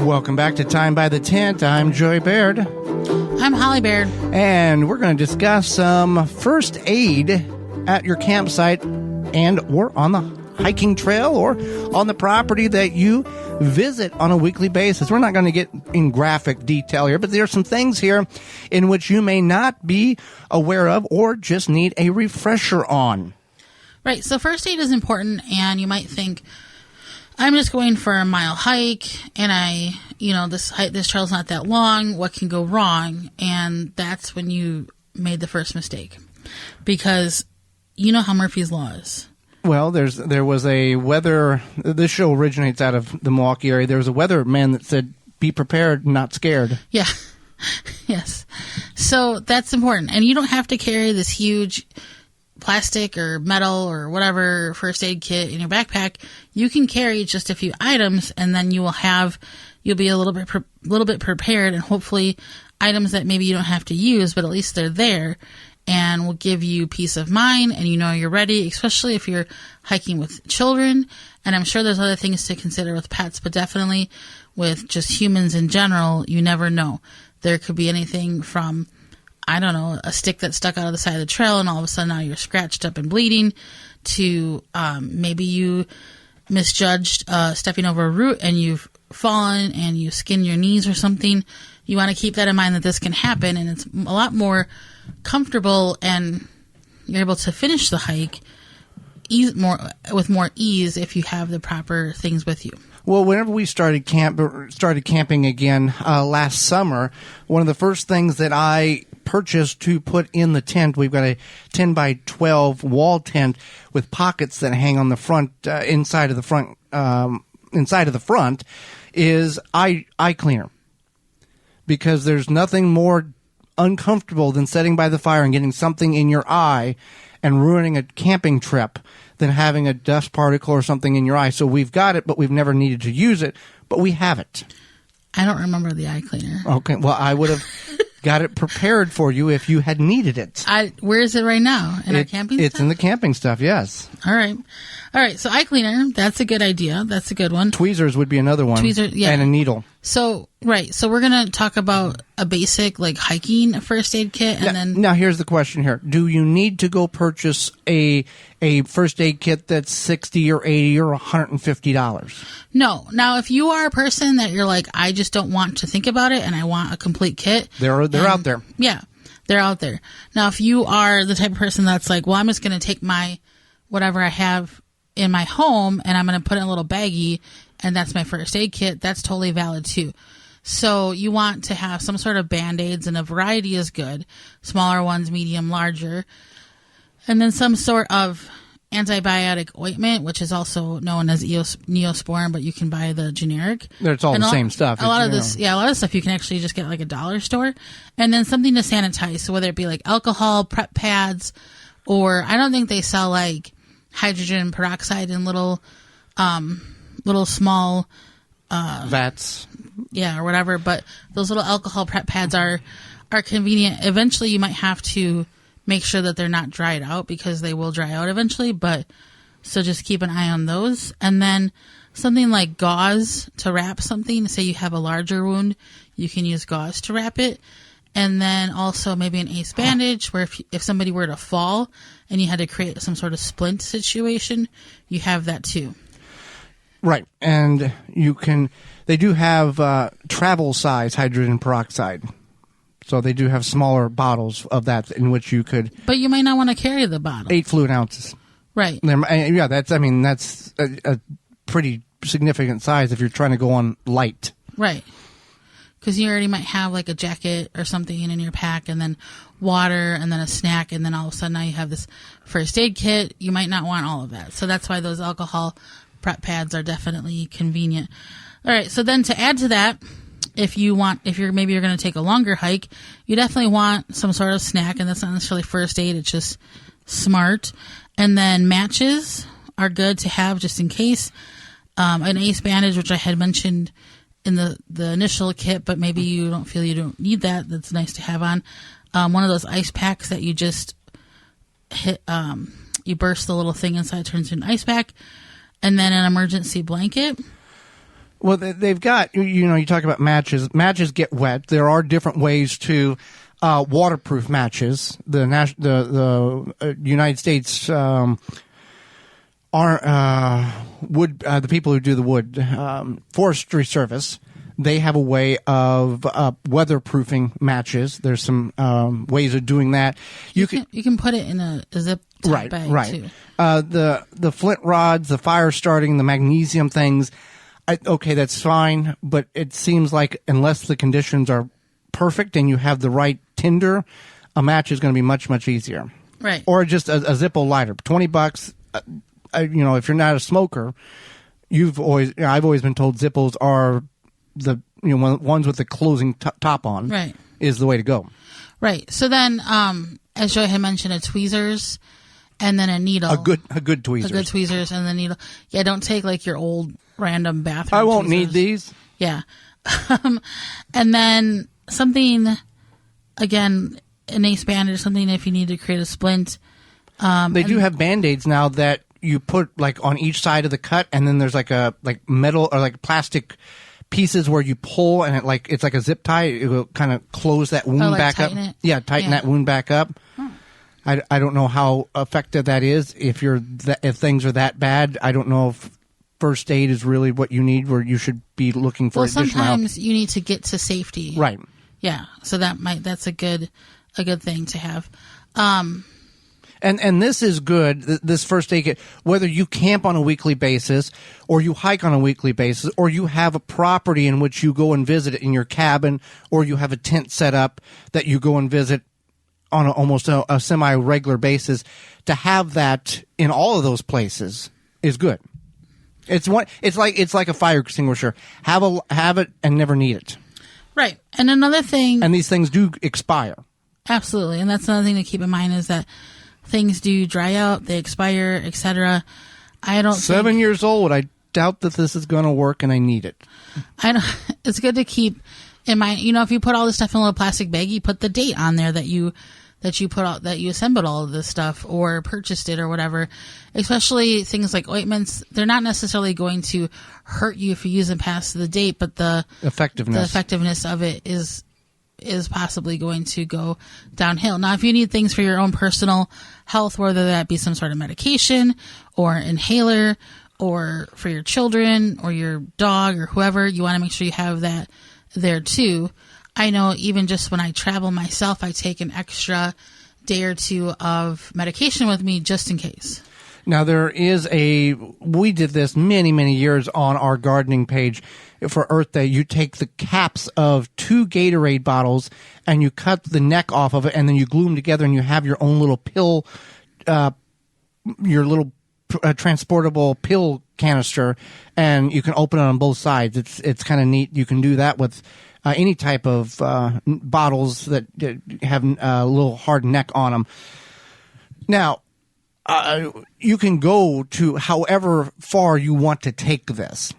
Welcome back to Time by the Tent. I'm Joey Baird. I'm Holly Baird. And we're going to discuss some first aid at your campsite and or on the hiking trail or on the property that you visit on a weekly basis. We're not going to get in graphic detail here, but there are some things here in which you may not be aware of or just need a refresher on. Right. So first aid is important, and you might think, I'm just going for a mile hike, and this trail's not that long. What can go wrong? And that's when you made the first mistake, because you know how Murphy's Law is. Well, there was a weather. This show originates out of the Milwaukee area. There was a weatherman that said, "Be prepared, not scared." Yeah. Yes. So that's important, and you don't have to carry this huge plastic or metal or whatever first aid kit in your backpack. You can carry just a few items, and then you'll be a little bit prepared, and hopefully items that maybe you don't have to use, but at least they're there and will give you peace of mind, and you know you're ready, especially if you're hiking with children. And I'm sure there's other things to consider with pets, but definitely with just humans in general, you never know. There could be anything from, I don't know, a stick that stuck out of the side of the trail and all of a sudden now you're scratched up and bleeding, to maybe you misjudged stepping over a root and you've fallen and you skinned your knees or something. You want to keep that in mind, that this can happen, and it's a lot more comfortable and you're able to finish the hike with more ease if you have the proper things with you. Well, whenever we started camping again last summer, one of the first things that I purchased to put in the tent, we've got a 10 by 12 wall tent with pockets that hang on the front, inside of the front, is eye cleaner, because there's nothing more uncomfortable than sitting by the fire and getting something in your eye and ruining a camping trip than having a dust particle or something in your eye. So we've got it, but we've never needed to use it, but we have it. I don't remember the eye cleaner. Okay, well, I would have got it prepared for you if you had needed it. Where is it right now? In our camping stuff? It's in the camping stuff, yes. All right, so eye cleaner, that's a good idea. That's a good one. Tweezers would be another one. Tweezers, yeah. And a needle. So we're going to talk about a basic, like, hiking first aid kit, and Now, here's the question here. Do you need to go purchase a first aid kit that's $60 or $80 or $150? No. Now, if you are a person that you're like, I just don't want to think about it and I want a complete kit. They're out there. Yeah, they're out there. Now, if you are the type of person that's like, well, I'm just going to take my whatever I have in my home and I'm going to put it in a little baggie and that's my first aid kit, that's totally valid too. So you want to have some sort of Band-Aids, and a variety is good. Smaller ones, medium, larger. And then some sort of antibiotic ointment, which is also known as Neosporin, but you can buy the generic. It's all the same stuff. A lot of this stuff you can actually just get like a dollar store. And then something to sanitize. So whether it be like alcohol, prep pads, or I don't think they sell like hydrogen peroxide in little small vats. Yeah, or whatever. But those little alcohol prep pads are convenient. Eventually you might have to make sure that they're not dried out, because they will dry out eventually. But so just keep an eye on those. And then something like gauze to wrap something. Say you have a larger wound, you can use gauze to wrap it. And then also maybe an ace bandage, where if somebody were to fall and you had to create some sort of splint situation, you have that too. Right. And they do have travel size hydrogen peroxide. So they do have smaller bottles of that in which you could. But you might not want to carry the bottle. 8 fluid ounces. Right. Yeah, that's a pretty significant size if you're trying to go on light. Right. Because you already might have like a jacket or something in your pack, and then water, and then a snack, and then all of a sudden now you have this first aid kit. You might not want all of that. So that's why those alcohol prep pads are definitely convenient. All right. So then to add to that, if you're going to take a longer hike, you definitely want some sort of snack, and that's not necessarily first aid. It's just smart. And then matches are good to have just in case. An ace bandage, which I had mentioned in the initial kit, but maybe you don't need that. That's nice to have on. One of those ice packs that you just hit, you burst the little thing inside, it turns into an ice pack. and then an emergency blanket. Well, they've got, you talk about matches. Matches get wet. There are different ways to waterproof matches. The United States the people who do the wood, Forestry Service, they have a way of weatherproofing matches. There's some ways of doing that. You can put it in a zip tie bag too. The flint rods, the fire starting, the magnesium things. Okay, that's fine, but it seems like unless the conditions are perfect and you have the right tinder, a match is going to be much, much easier. Right. Or just a Zippo lighter, $20. If you're not a smoker, I've always been told Zippos are the ones with the closing top on. Right. Is the way to go. Right. So then, as Joey had mentioned, a tweezers. And then a needle. A good tweezers. A good tweezers and the needle. Yeah, don't take like your old random bathroom I won't tweezers. need these. Yeah. And then something, again, an ace bandage, something if you need to create a splint. They do have Band-Aids now that you put like on each side of the cut, and then there's like metal or like plastic pieces where you pull, and it's like a zip tie. It will kind of close that wound back up. Yeah, tighten that wound back up. I don't know how effective that is. If things are that bad, I don't know if first aid is really what you need, where you should be looking for additional help. Sometimes you need to get to safety. Right. Yeah. So that's a good thing to have. And this is good, this first aid kit, whether you camp on a weekly basis or you hike on a weekly basis or you have a property in which you go and visit in your cabin or you have a tent set up that you go and visit on almost a semi-regular basis. To have that in all of those places is good. It's like a fire extinguisher. Have it and never need it. Right. And another thing. And these things do expire. Absolutely. And that's another thing to keep in mind is that things do dry out, they expire, etc. 7 years old. I doubt that this is going to work, and I need it. It's good to keep in mind. If you put all this stuff in a little plastic bag, you put the date on there that you assembled all of this stuff or purchased it or whatever. Especially things like ointments, they're not necessarily going to hurt you if you use them past the date, but the effectiveness of it is possibly going to go downhill. Now, if you need things for your own personal health, whether that be some sort of medication or inhaler or for your children or your dog or whoever, you want to make sure you have that there too. I know even just when I travel myself, I take an extra day or two of medication with me just in case. Now, we did this many, many years on our gardening page for Earth Day. You take the caps of 2 Gatorade bottles and you cut the neck off of it, and then you glue them together, and you have your own little pill, your little transportable pill canister, and you can open it on both sides. It's kind of neat. You can do that with any type of bottles that have a little hard neck on them. Now, you can go to however far you want to take this.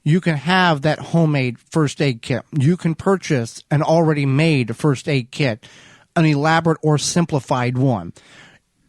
You can have that homemade first aid kit. You can purchase an already made first aid kit, an elaborate or simplified one.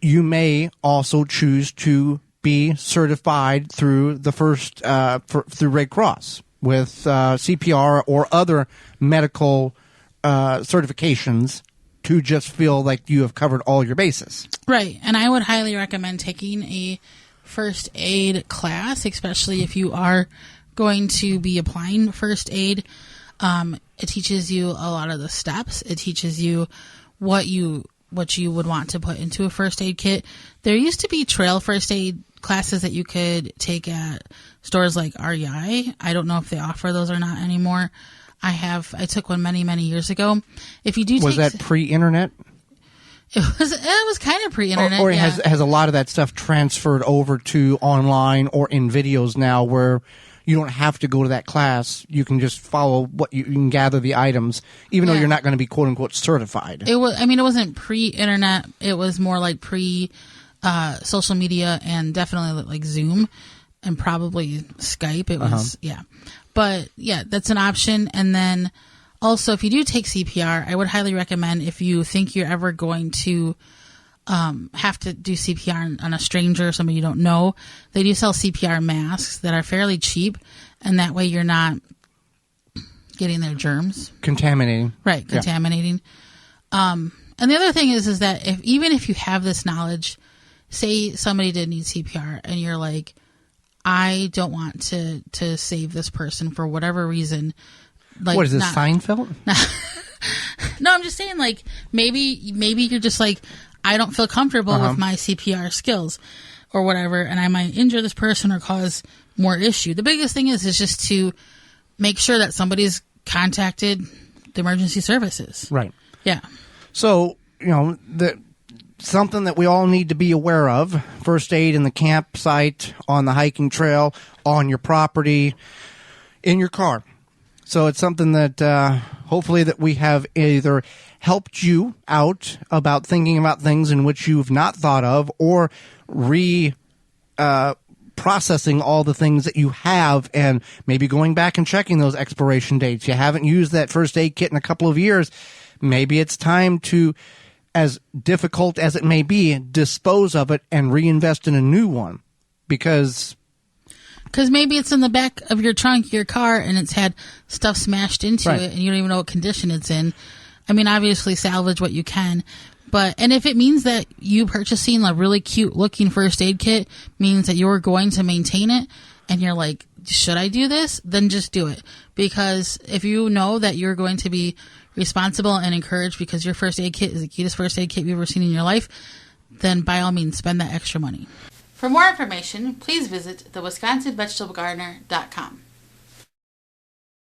You may also choose to be certified through the through Red Cross with CPR or other medical certifications to just feel like you have covered all your bases. Right. And I would highly recommend taking a first aid class, especially if you are going to be applying first aid. It teaches you a lot of the steps. It teaches you what you would want to put into a first aid kit. There used to be trail first aid classes that you could take at stores like REI. I don't know if they offer those or not anymore. I took one many, many years ago. If you do, was that pre-internet? It was kind of pre-internet. Or has a lot of that stuff transferred over to online or in videos now, where you don't have to go to that class. You can just follow what you can gather the items, even though you're not going to be quote unquote certified. It wasn't pre-internet. It was more like social media, and definitely like Zoom and probably Skype. It was But yeah, that's an option. And then also, if you do take CPR, I would highly recommend, if you think you're ever going to have to do CPR on a stranger or somebody you don't know, they do sell CPR masks that are fairly cheap, and that way you're not getting their germs. Contaminating. Right, contaminating. Yeah. And the other thing is that even if you have this knowledge, say somebody did need CPR and you're like, I don't want to save this person for whatever reason. Like, what is this, Seinfeld? No, I'm just saying, like, maybe you're just like, I don't feel comfortable with my CPR skills or whatever, and I might injure this person or cause more issue. The biggest thing is just to make sure that somebody's contacted the emergency services. Right. Yeah. So, something that we all need to be aware of, first aid in the campsite, on the hiking trail, on your property, in your car. So it's something that hopefully that we have either helped you out about thinking about things in which you've not thought of, or processing all the things that you have, and maybe going back and checking those expiration dates. You haven't used that first aid kit in a couple of years. Maybe it's time to, as difficult as it may be, dispose of it and reinvest in a new one. Because maybe it's in the back of your trunk of your car and it's had stuff smashed into it and you don't even know what condition it's in. I mean, obviously salvage what you can. And if it means that you purchasing a really cute looking first aid kit means that you're going to maintain it and you're like, should I do this? Then just do it. Because if you know that you're going to be responsible and encouraged because your first aid kit is the cutest first aid kit you've ever seen in your life, then by all means spend that extra money. For more information, please visit thewisconsinvegetablegardener.com.